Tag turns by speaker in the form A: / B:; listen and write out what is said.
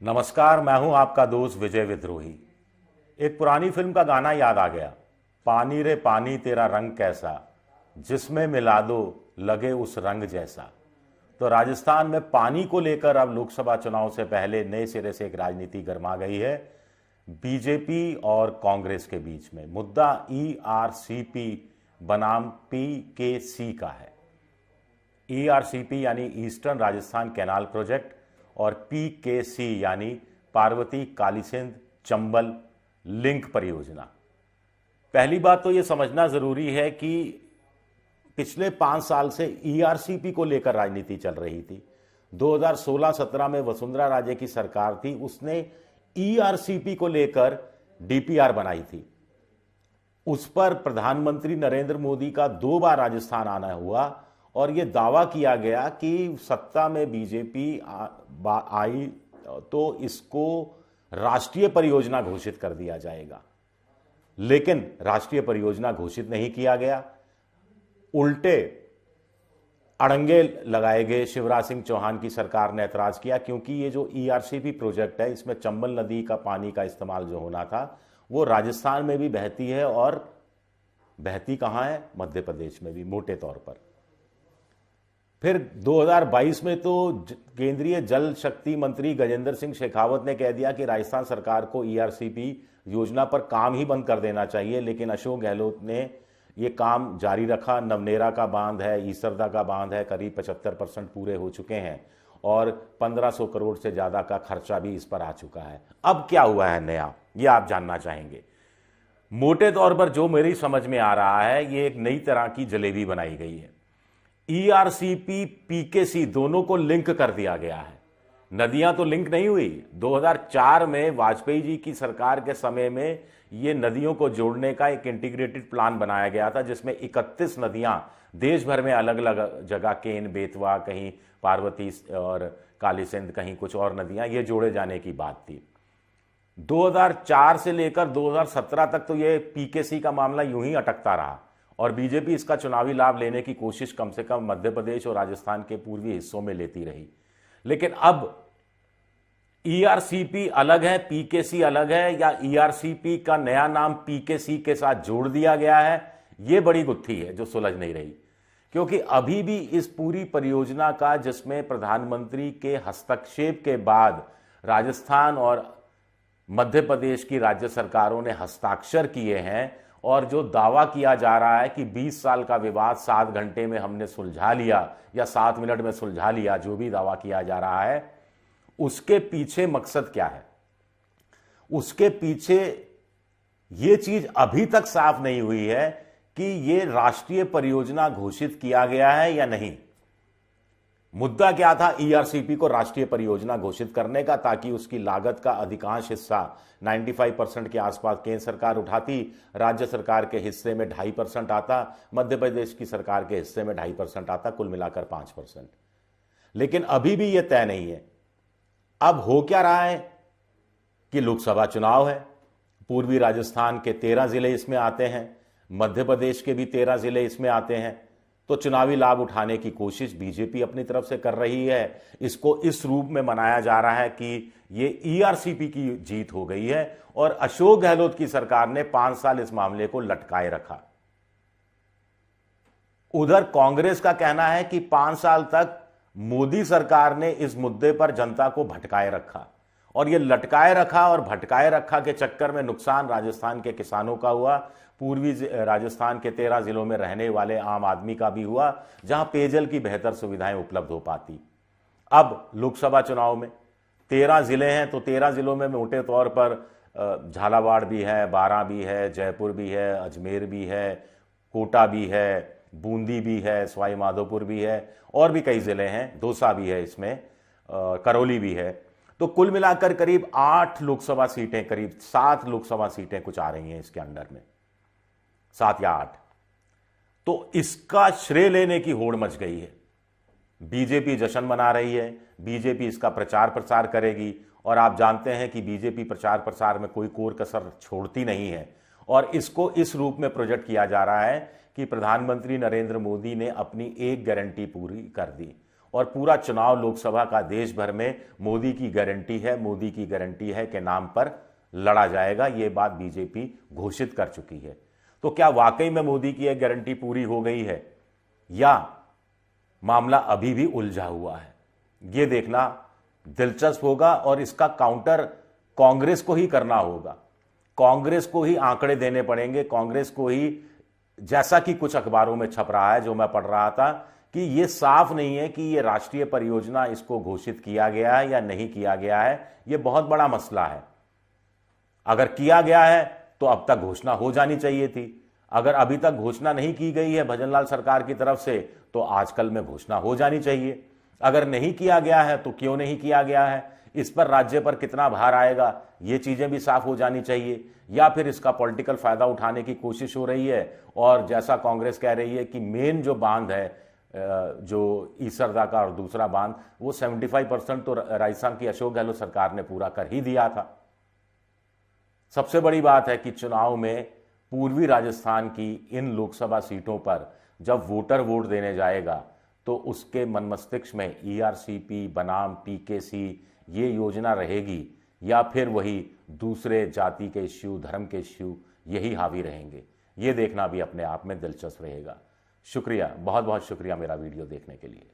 A: नमस्कार, मैं हूं आपका दोस्त विजय विद्रोही। एक पुरानी फिल्म का गाना याद आ गया, पानी रे पानी तेरा रंग कैसा, जिसमें मिला दो लगे उस रंग जैसा। तो राजस्थान में पानी को लेकर अब लोकसभा चुनाव से पहले नए सिरे से एक राजनीति गर्मा गई है बीजेपी और कांग्रेस के बीच में। मुद्दा ईआरसीपी बनाम पीकेसी का है। ईआरसीपी यानी ईस्टर्न राजस्थान कैनाल प्रोजेक्ट और पीकेसी यानी पार्वती कालीसिंध चंबल लिंक परियोजना। पहली बात तो यह समझना जरूरी है कि पिछले 5 साल से ईआरसीपी को लेकर राजनीति चल रही थी। 2016-17 में वसुंधरा राजे की सरकार थी, उसने ईआरसीपी को लेकर डीपीआर बनाई थी। उस पर प्रधानमंत्री नरेंद्र मोदी का 2 बार राजस्थान आना हुआ और यह दावा किया गया कि सत्ता में बीजेपी आई तो इसको राष्ट्रीय परियोजना घोषित कर दिया जाएगा, लेकिन राष्ट्रीय परियोजना घोषित नहीं किया गया। उल्टे अड़ंगे लगाए गए। शिवराज सिंह चौहान की सरकार ने ऐतराज किया क्योंकि ये जो ईआरसीपी प्रोजेक्ट है, इसमें चंबल नदी का पानी का इस्तेमाल जो होना था वो राजस्थान में भी बहती है और बहती कहां है, मध्य प्रदेश में भी मोटे तौर पर। फिर 2022 में तो केंद्रीय जल शक्ति मंत्री गजेंद्र सिंह शेखावत ने कह दिया कि राजस्थान सरकार को ईआरसीपी योजना पर काम ही बंद कर देना चाहिए, लेकिन अशोक गहलोत ने ये काम जारी रखा। नवनेरा का बांध है, ईसरदा का बांध है, करीब 75% पूरे हो चुके हैं और 1500 करोड़ से ज्यादा का खर्चा भी इस पर आ चुका है। अब क्या हुआ है नया, ये आप जानना चाहेंगे। मोटे तौर पर जो मेरी समझ में आ रहा है, ये एक नई तरह की जलेबी बनाई गई है। ईआरसीपी पीकेसी दोनों को लिंक कर दिया गया है। नदियां तो लिंक नहीं हुई। 2004 में वाजपेयी जी की सरकार के समय में ये नदियों को जोड़ने का एक इंटीग्रेटेड प्लान बनाया गया था, जिसमें 31 नदियां देश भर में अलग अलग जगह, केन, बेतवा, कहीं पार्वती और कालीसिंध, कहीं कुछ और नदियां, ये जोड़े जाने की बात थी। 2004 से लेकर 2017 तक तो ये पीकेसी का मामला यूं ही अटकता रहा और बीजेपी इसका चुनावी लाभ लेने की कोशिश कम से कम मध्य प्रदेश और राजस्थान के पूर्वी हिस्सों में लेती रही। लेकिन अब ईआरसीपी अलग है, पीकेसी अलग है, या ईआरसीपी का नया नाम पीकेसी के साथ जोड़ दिया गया है, यह बड़ी गुत्थी है जो सुलझ नहीं रही। क्योंकि अभी भी इस पूरी परियोजना का, जिसमें प्रधानमंत्री के हस्तक्षेप के बाद राजस्थान और मध्य प्रदेश की राज्य सरकारों ने हस्ताक्षर किए हैं और जो दावा किया जा रहा है कि 20 साल का विवाद 7 घंटे में हमने सुलझा लिया या 7 मिनट में सुलझा लिया, जो भी दावा किया जा रहा है, उसके पीछे मकसद क्या है, उसके पीछे यह चीज अभी तक साफ नहीं हुई है कि यह राष्ट्रीय परियोजना घोषित किया गया है या नहीं। मुद्दा क्या था ईआरसीपी को राष्ट्रीय परियोजना घोषित करने का, ताकि उसकी लागत का अधिकांश हिस्सा 95% के आसपास केंद्र सरकार उठाती, राज्य सरकार के हिस्से में 2.5% आता, मध्य प्रदेश की सरकार के हिस्से में 2.5% आता, कुल मिलाकर 5%। लेकिन अभी भी यह तय नहीं है। अब हो क्या रहा है कि लोकसभा चुनाव है, पूर्वी राजस्थान के 13 जिले इसमें आते हैं, मध्य प्रदेश के भी 13 जिले इसमें आते हैं, तो चुनावी लाभ उठाने की कोशिश बीजेपी अपनी तरफ से कर रही है। इसको इस रूप में मनाया जा रहा है कि ये ईआरसीपी की जीत हो गई है और अशोक गहलोत की सरकार ने 5 साल इस मामले को लटकाए रखा। उधर कांग्रेस का कहना है कि 5 साल तक मोदी सरकार ने इस मुद्दे पर जनता को भटकाए रखा और यह लटकाए रखा और भटकाए रखा के चक्कर में नुकसान राजस्थान के किसानों का हुआ, पूर्वी राजस्थान के 13 जिलों में रहने वाले आम आदमी का भी हुआ, जहां पेयजल की बेहतर सुविधाएं उपलब्ध हो पाती। अब लोकसभा चुनाव में 13 जिले हैं, तो 13 जिलों में मोटे तौर पर झालावाड़ भी है, बारां भी है, जयपुर भी है, अजमेर भी है, कोटा भी है, बूंदी भी है, सवाई माधोपुर भी है, और भी कई जिले हैं, दौसा भी है, इसमें करौली भी है। तो कुल मिलाकर करीब 8 लोकसभा सीटें, करीब 7 लोकसभा सीटें कुछ आ रही हैं इसके अंडर में, 7 या 8। तो इसका श्रेय लेने की होड़ मच गई है। बीजेपी जश्न मना रही है, बीजेपी इसका प्रचार प्रसार करेगी और आप जानते हैं कि बीजेपी प्रचार प्रसार में कोई कोर कसर छोड़ती नहीं है और इसको इस रूप में प्रोजेक्ट किया जा रहा है कि प्रधानमंत्री नरेंद्र मोदी ने अपनी एक गारंटी पूरी कर दी और पूरा चुनाव लोकसभा का देश भर में मोदी की गारंटी है के नाम पर लड़ा जाएगा। यह बात बीजेपी घोषित कर चुकी है। तो क्या वाकई में मोदी की यह गारंटी पूरी हो गई है या मामला अभी भी उलझा हुआ है, यह देखना दिलचस्प होगा और इसका काउंटर कांग्रेस को ही करना होगा। कांग्रेस को ही आंकड़े देने पड़ेंगे, कांग्रेस को ही, जैसा कि कुछ अखबारों में छप रहा है, जो मैं पढ़ रहा था, कि यह साफ नहीं है कि यह राष्ट्रीय परियोजना इसको घोषित किया गया है या नहीं किया गया है। यह बहुत बड़ा मसला है। अगर किया गया है तो अब तक घोषणा हो जानी चाहिए थी। अगर अभी तक घोषणा नहीं की गई है भजनलाल सरकार की तरफ से तो आजकल में घोषणा हो जानी चाहिए। अगर नहीं किया गया है तो क्यों नहीं किया गया है, इस पर राज्य पर कितना भार आएगा, ये चीजें भी साफ हो जानी चाहिए। या फिर इसका पॉलिटिकल फायदा उठाने की कोशिश हो रही है और जैसा कांग्रेस कह रही है कि मेन जो बांध है, जो ईसरदा का और दूसरा बांध, वो 75% तो राजस्थान की अशोक गहलोत सरकार ने पूरा कर ही दिया था। सबसे बड़ी बात है कि चुनाव में पूर्वी राजस्थान की इन लोकसभा सीटों पर जब वोटर वोट देने जाएगा तो उसके मन मस्तिष्क में ईआरसीपी बनाम पीकेसी ये योजना रहेगी या फिर वही दूसरे जाति के इश्यू, धर्म के इश्यू यही हावी रहेंगे। ये देखना भी अपने आप में दिलचस्प रहेगा। शुक्रिया, बहुत बहुत शुक्रिया मेरा वीडियो देखने के लिए।